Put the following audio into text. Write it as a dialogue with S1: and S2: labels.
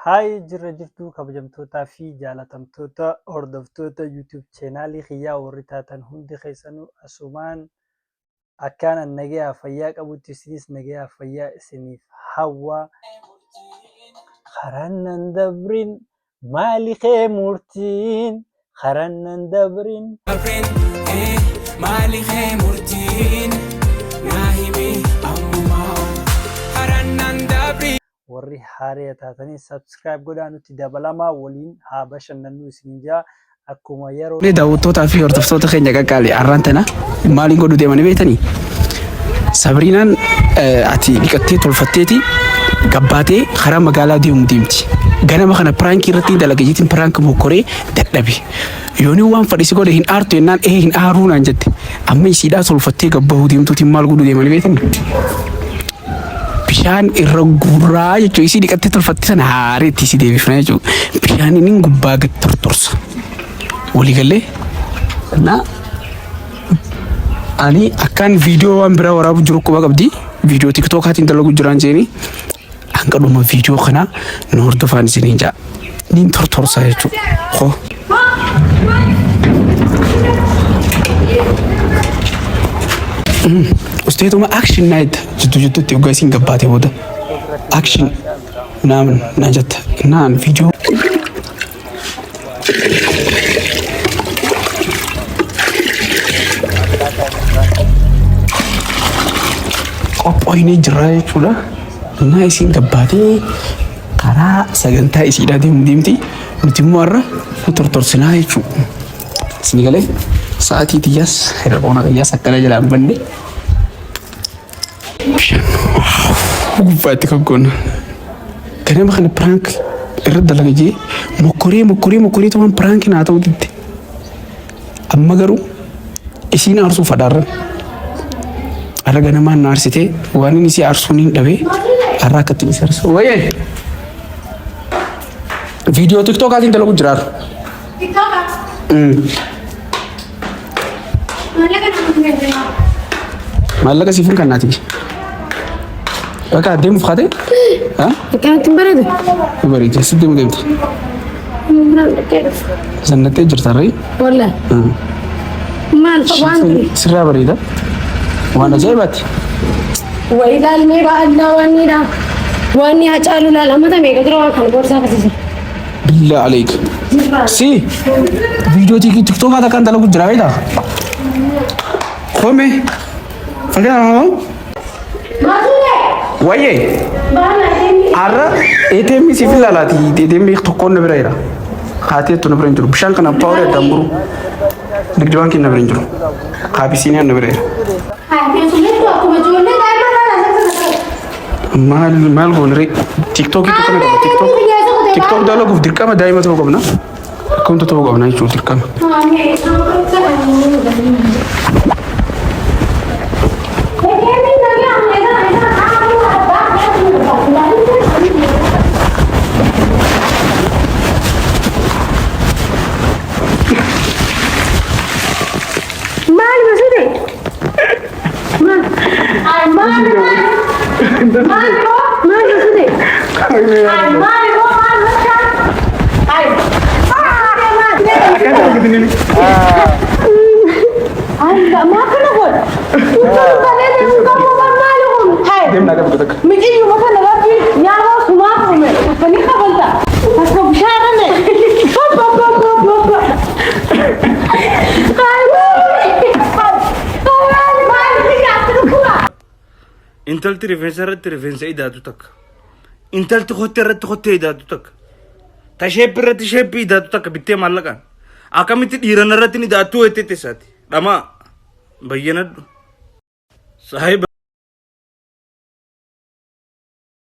S1: هاي جرى جرتو كبجمتوتا في جالتمتوتا هردفتوتا يوتيوب channel خيا وريتاتن هندي خيسانو أسومان أكان النجاة فياك أبو تسديس نجاة فيا سنيف حوا خرنا دبرين مالي خيمورتين خرنا دبرين مالي خيمورتين ناهمي أمما خرنا دبرين warri haaraa taatanii subscribe godhaa nuti dabalamaa waliin haa bashannannu isin jaa akkuma yeroo
S2: daawwattootaa fi hordoftoota keenya qaqqaalee arraan tana maaliin godhu deemanii beektanii Sabriinaan ati dhiqattee tolfatteeti gabbaatee karaa magaalaa deemu deemti ganama kana pirankii irratti dalagajiitiin pirankii mokkoree dadhabe yooni waan fadhisi godhe hin aartu yennaan hin aaruu naan jette amma isiidhaa tolfattee gabbahuu deemtuutiin maal godhu deemanii beektanii bishaan irra guraa jechuun isii dhiqattee tolfatte sana haareetti isii deebifna jechuudha. Bishaan inni gubbaa gad tortorsa. Walii galee na ani akkaan viidiyoo waan biraa waraabu jiru quba qabdi. Viidiyoo tiktokaatiin dalagu jiraan jeeni hanga dhuma viidiyoo kana nu hordofaan isiniin jaa. Niin tortorsa jechuudha. Hoo. Usteetuma action night jiddu ugaasiin gabbaate booda action naan jetta naan viidiyoo qophoynee jirra jechuudha. Naa isiin gabbaatee karaa sagantaa isiidhaa deemti nuti immoo har'a nu tortorsinaa jechuudha. Isin galee sa'aatii tiyyaas hir'oona qiyyaas akkana jalaan banne gubbaatti kan goona ganama kana prank irra dalaga jee mokkoree ta'an prankiin haa ta'u didde amma garuu isiin aarsuu fadhaarran har'a ganamaan na aarsitee waan inni isii aarsuu niin dhabee har'a akkatti isii aarsu wayyee viidiyoo tiktokaatiin dalagu jiraar maallaqa siifin kan naati bakka deemuuf kaate
S3: Akkanatti bareeda.
S2: bareeda si deemu deemte sannattee jirta ree
S3: Wallah. Maal waan
S2: sirraa bareeda waan ajaa'ibaati
S3: way ilaalmee baallaa waanidha. Waanni hacaalu laal ammata meeqa jira waan kana boorsaa fassisa.
S2: bilaa aleek si viidiyoo tiktokaa takkaan dalagu jira beektaa kome fakkii wayyee har'a ATM siif ilaalaati ATM tokkoon na bira jira haateettu na bira hin jiru bishaan kana paawuree addaan muru nigdi baankiin na bira hin jiru kaabisiiniyaan na bira jira maal goonre tiktokii tokko na qaba tiktok dalaguuf dirqama daa'ima ta'uu qabna akkamtu ta'uu qabna jechuudha dirqama.
S4: intalti rifeensa irratti rifeensa idaatu takka intalti kottee irratti kottee idaatu takka ta sheeppi irratti sheeppi idaatu takka bittee maallaqaan akkamitti dhiiran irratti idaattuu weettette isaati dhamaa bayyanadhu saahiba